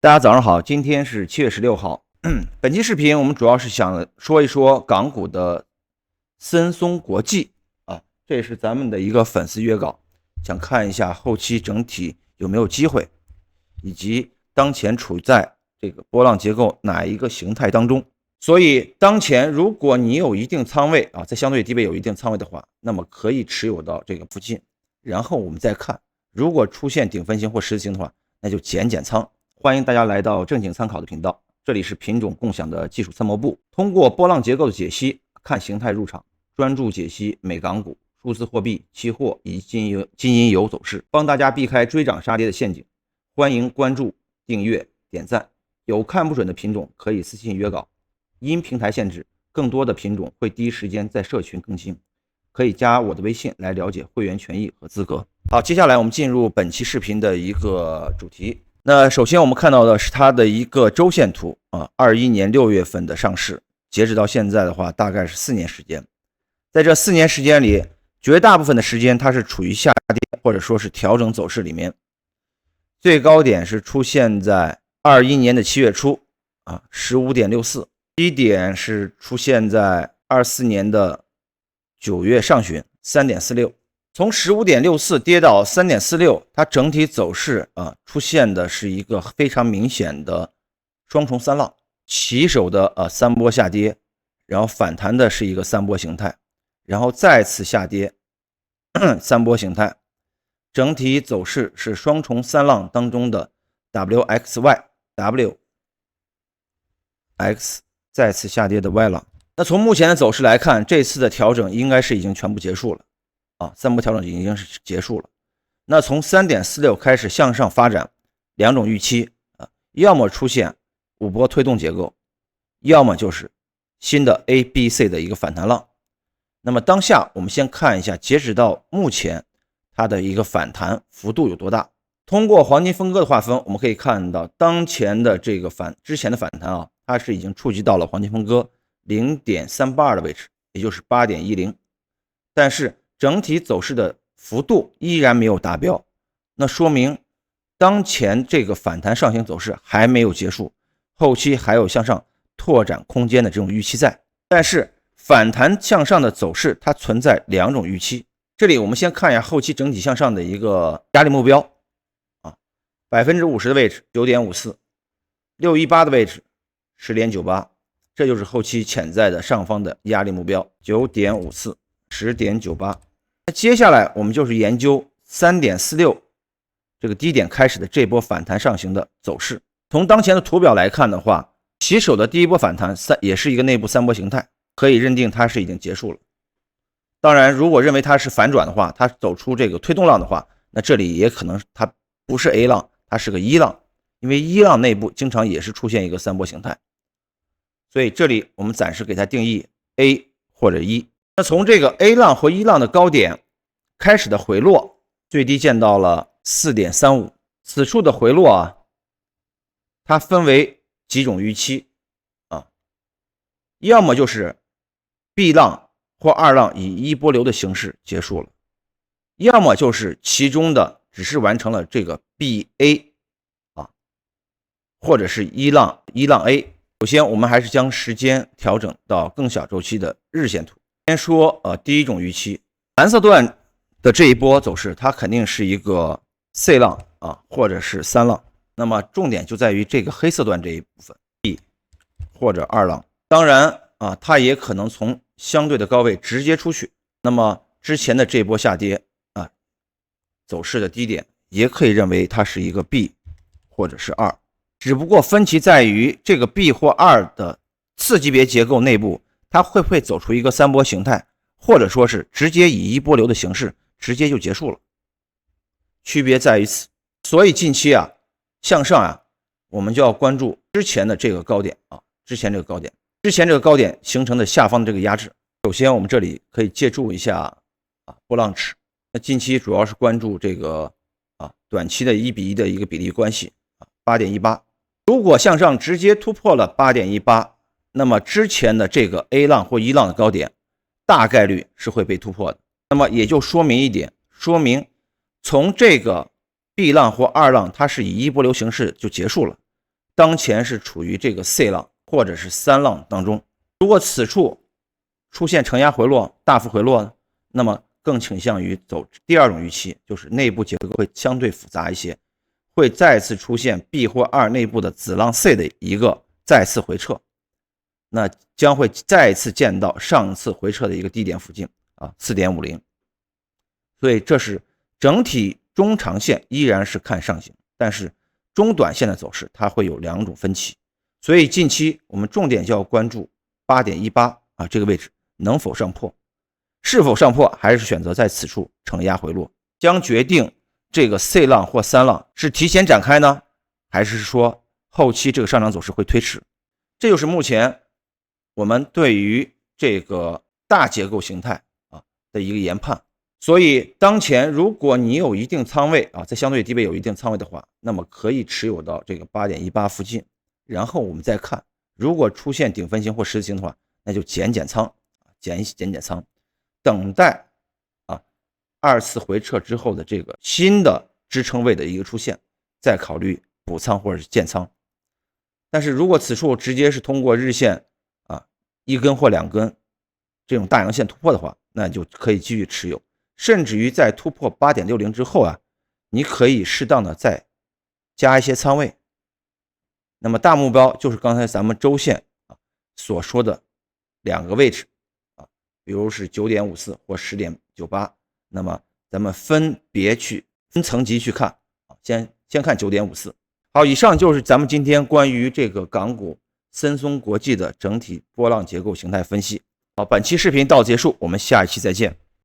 大家早上好，今天是7月16号。本期视频我们主要是想说一说港股的森松国际啊，这也是咱们的一个粉丝约稿，想看一下后期整体有没有机会，以及当前处在这个波浪结构哪一个形态当中。所以当前如果你有一定仓位啊，在相对低位有一定仓位的话，那么可以持有到这个附近，然后我们再看，如果出现顶分型或十字星的话，那就减仓。欢迎大家来到正经参考的频道，这里是品种共享的技术参谋部，通过波浪结构的解析，看形态入场，专注解析美港股、数字货币、期货以及金银油走势，帮大家避开追涨杀跌的陷阱。欢迎关注、订阅、点赞。有看不准的品种可以私信约稿，因平台限制，更多的品种会第一时间在社群更新，可以加我的微信来了解会员权益和资格。好，接下来我们进入本期视频的一个主题。那首先我们看到的是它的一个周线图啊，21年6月份的上市，截止到现在的话，大概是4年时间。在这4年时间里，绝大部分的时间它是处于下跌或者说是调整走势里面。最高点是出现在21年的7月初啊，15.64，低点是出现在24年的9月上旬 3.46。从 15.64 跌到 3.46， 它整体走势出现的是一个非常明显的双重三浪，起手的三波下跌，然后反弹的是一个三波形态，然后再次下跌三波形态，整体走势是双重三浪当中的 WXY WX 再次下跌的 Y 浪。那从目前的走势来看，这次的调整应该是已经全部结束了三波调整已经是结束了。那从 3.46 开始向上发展，两种预期要么出现五波推动结构，要么就是新的 ABC 的一个反弹浪。那么当下我们先看一下，截止到目前它的一个反弹幅度有多大。通过黄金分割的划分，我们可以看到当前的这个之前的反弹它是已经触及到了黄金分割 0.382 的位置，也就是 8.10， 但是整体走势的幅度依然没有达标，那说明当前这个反弹上行走势还没有结束，后期还有向上拓展空间的这种预期在。但是反弹向上的走势它存在两种预期，这里我们先看一下后期整体向上的一个压力目标50% 的位置 9.54， 618的位置 10.98， 这就是后期潜在的上方的压力目标 9.54 10.98。接下来我们就是研究 3.46 这个低点开始的这波反弹上行的走势。从当前的图表来看的话，起手的第一波反弹也是一个内部三波形态，可以认定它是已经结束了。当然如果认为它是反转的话，它走出这个推动浪的话，那这里也可能它不是 A 浪，它是个一浪，因为一浪内部经常也是出现一个三波形态，所以这里我们暂时给它定义 A 或者一。那从这个 A 浪或一浪的高点开始的回落，最低见到了 4.35， 此处的回落它分为几种预期要么就是 B 浪或二浪以一波流的形式结束了，要么就是其中的只是完成了这个 BA 或者是一浪 A。 首先我们还是将时间调整到更小周期的日线图。先说第一种预期，蓝色段的这一波走势它肯定是一个 C 浪或者是三浪，那么重点就在于这个黑色段这一部分 B 或者二浪。当然它也可能从相对的高位直接出去，那么之前的这波下跌走势的低点也可以认为它是一个 B 或者是二，只不过分歧在于这个 B 或二的次级别结构内部它会不会走出一个三波形态，或者说是直接以一波流的形式直接就结束了，区别在于此。所以近期向上我们就要关注之前的这个高点之前这个高点形成的下方的这个压制。首先我们这里可以借助一下波浪尺，那近期主要是关注这个短期的1:1的一个比例关系8.18， 如果向上直接突破了 8.18，那么之前的这个 A 浪或一浪的高点大概率是会被突破的。那么也就说明一点，说明从这个 B 浪或二浪它是以一波流形式就结束了，当前是处于这个 C 浪或者是3浪当中。如果此处出现承压回落、大幅回落呢，那么更倾向于走第二种预期，就是内部结构会相对复杂一些，会再次出现 B 或2内部的子浪 C 的一个再次回撤，那将会再次见到上次回撤的一个低点附近啊 4.50。 所以这是整体中长线依然是看上行，但是中短线的走势它会有两种分歧，所以近期我们重点就要关注 8.18 啊这个位置能否上破，是否上破还是选择在此处承压回落，将决定这个 C 浪或3浪是提前展开呢，还是说后期这个上涨走势会推迟。这就是目前我们对于这个大结构形态啊的一个研判。所以当前如果你有一定仓位啊，在相对低位有一定仓位的话，那么可以持有到这个 8.18 附近，然后我们再看，如果出现顶分型或十字星的话，那就减仓，减仓，等待啊二次回撤之后的这个新的支撑位的一个出现，再考虑补仓或者是建仓。但是如果此处直接是通过日线啊1根或2根这种大阳线突破的话，那就可以继续持有，甚至于在突破 8.60 之后啊，你可以适当的再加一些仓位。那么大目标就是刚才咱们周线啊所说的两个位置啊，比如是 9.54 或 10.98， 那么咱们分别去分层级去看啊，先看 9.54。 好，以上就是咱们今天关于这个港股森松国际的整体波浪结构形态分析。好，本期视频到此结束，我们下一期再见。